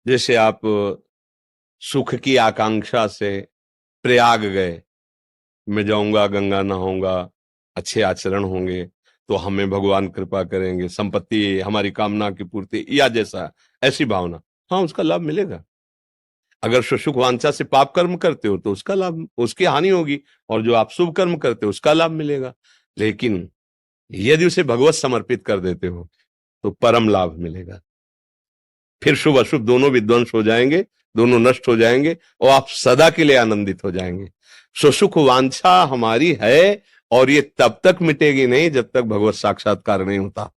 जैसे आप सुख की आकांक्षा से प्रयाग गए, मैं जाऊंगा, गंगा नहाऊंगा, अच्छे आचरण होंगे तो हमें भगवान कृपा करेंगे, संपत्ति, हमारी कामना की पूर्ति, या जैसा ऐसी भावना, हाँ उसका लाभ मिलेगा। अगर सुसुख वांछा से पाप कर्म करते हो तो उसका लाभ, उसकी हानि होगी, और जो आप शुभ कर्म करते हो उसका लाभ मिलेगा। लेकिन यदि उसे भगवत समर्पित कर देते हो तो परम लाभ मिलेगा। फिर शुभ अशुभ दोनों विध्वंस हो जाएंगे, दोनों नष्ट हो जाएंगे, और आप सदा के लिए आनंदित हो जाएंगे। सुसुख वांछा हमारी है, और ये तब तक मिटेगी नहीं जब तक भगवत साक्षात्कार नहीं होता।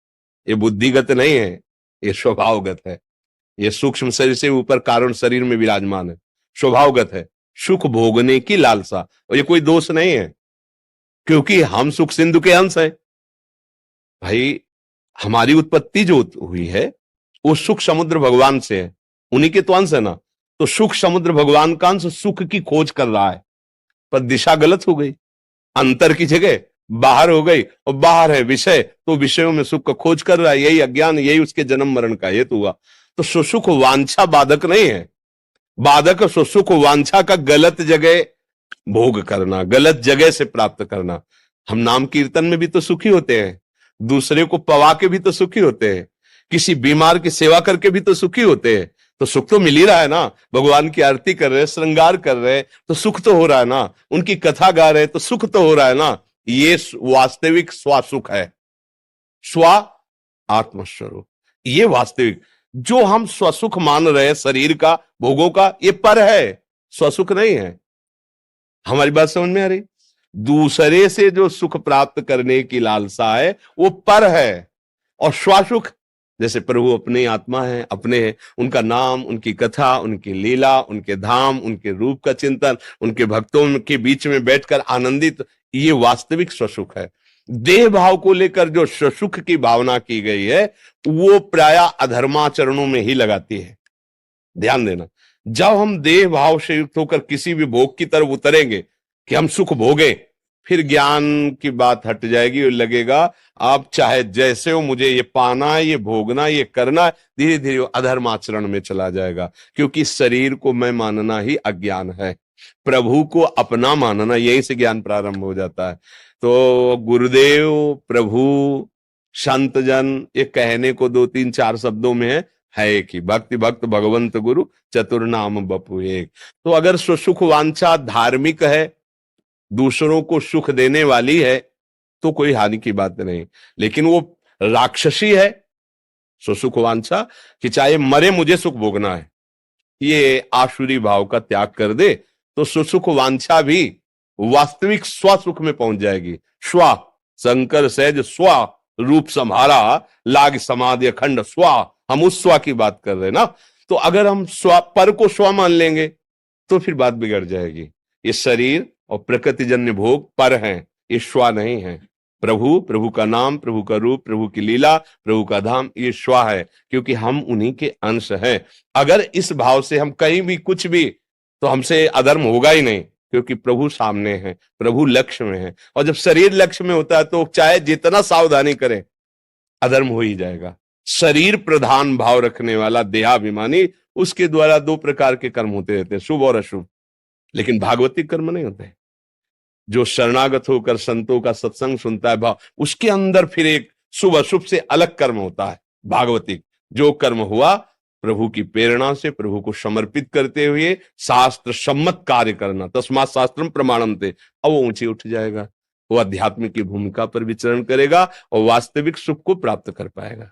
ये बुद्धिगत नहीं है, ये स्वभावगत है। ये सूक्ष्म शरीर से ऊपर कारण शरीर में विराजमान है, स्वभावगत है। सुख भोगने की लालसा, और ये कोई दोष नहीं है, क्योंकि हम सुख सिंधु के अंश हैं। भाई, हमारी उत्पत्ति जो हुई है वो सुख समुद्र भगवान से है, उन्हीं के तो अंश है ना। तो सुख समुद्र भगवान का अंश सुख की खोज कर रहा है, पर दिशा गलत हो गई, अंतर की जगह बाहर हो गई, और बाहर है विषय, तो विषयों में सुख का खोज कर रहा है। यही अज्ञान, यही उसके जन्म मरण का हेतु हुआ। तो सुसुख वांछा बाधक नहीं है, बाधक सुसुख वांछा का गलत जगह भोग करना, गलत जगह से प्राप्त करना। हम नाम कीर्तन में भी तो सुखी होते हैं, दूसरे को पवा के भी तो सुखी होते हैं, किसी बीमार की सेवा करके भी तो सुखी होते हैं। तो सुख तो मिल ही रहा है ना। भगवान की आरती कर रहे हैं, श्रृंगार कर रहे हैं, तो सुख तो हो रहा है ना। उनकी कथा गा रहे हैं तो सुख तो हो रहा है ना। ये वास्तविक स्वसुख है, स्व आत्मस्वरूप, ये वास्तविक। जो हम स्वसुख मान रहे हैं शरीर का, भोगों का, ये पर है, स्वसुख नहीं है। हमारी बात समझ में आ रही? दूसरे से जो सुख प्राप्त करने की लालसा है वो पर है, और स्वसुख, जैसे प्रभु अपनी आत्मा है, अपने हैं, उनका नाम, उनकी कथा, उनकी लीला, उनके धाम, उनके रूप का चिंतन, उनके भक्तों के बीच में बैठकर आनंदित, ये वास्तविक स्वसुख है। देह भाव को लेकर जो स्वसुख की भावना की गई है वो प्राय अधर्माचरणों में ही लगाती है। ध्यान देना, जब हम देह भाव से युक्त होकर किसी भी भोग की तरफ उतरेंगे कि हम सुख भोगे, फिर ज्ञान की बात हट जाएगी और लगेगा आप चाहे जैसे हो, मुझे ये पाना है, ये भोगना, ये करना, धीरे धीरे अधर्म आचरण में चला जाएगा। क्योंकि शरीर को मैं मानना ही अज्ञान है, प्रभु को अपना मानना, यहीं से ज्ञान प्रारंभ हो जाता है। तो गुरुदेव, प्रभु, संतजन, ये कहने को दो तीन चार शब्दों में है एक ही, भक्ति भक्त भगवंत गुरु चतुर्नाम बपु एक। तो अगर सुसुख वांछा धार्मिक है, दूसरों को सुख देने वाली है, तो कोई हानि की बात नहीं। लेकिन वो राक्षसी है सुसुख वांछा, कि चाहे मरे मुझे सुख भोगना है, ये आसुरी भाव का त्याग कर दे, तो सुसुख वांछा भी वास्तविक स्वसुख में पहुंच जाएगी। स्व, शंकर सहज स्व रूप संहारा, लाग समाधि अखंड स्व, हम उस स्व की बात कर रहे हैं ना। तो अगर हम स्व पर को स्व मान लेंगे तो फिर बात बिगड़ जाएगी। ये शरीर और प्रकृतिजन्य भोग पर हैं, ये स्व नहीं है। प्रभु, प्रभु का नाम, प्रभु का रूप, प्रभु की लीला, प्रभु का धाम, ये स्व है, क्योंकि हम उन्हीं के अंश हैं। अगर इस भाव से हम कहीं भी कुछ भी, तो हमसे अधर्म होगा ही नहीं, क्योंकि प्रभु सामने है, प्रभु लक्ष्य में है। और जब शरीर लक्ष्य में होता है तो चाहे जितना सावधानी करें, अधर्म हो ही जाएगा। शरीर प्रधान भाव रखने वाला देहाभिमानी, उसके द्वारा दो प्रकार के कर्म होते रहते हैं, शुभ और अशुभ, लेकिन भागवतिक कर्म नहीं होते। जो शरणागत होकर संतों का सत्संग सुनता है भाव, उसके अंदर फिर एक शुभ अशुभ से अलग कर्म होता है भागवतिक। जो कर्म हुआ प्रभु की प्रेरणा से, प्रभु को समर्पित करते हुए शास्त्र सम्मत कार्य करना, तस्मात् शास्त्रम प्रमाणम थे, अब वो ऊंचे उठ जाएगा, वो आध्यात्मिक की भूमिका पर विचरण करेगा और वास्तविक सुख को प्राप्त कर पाएगा।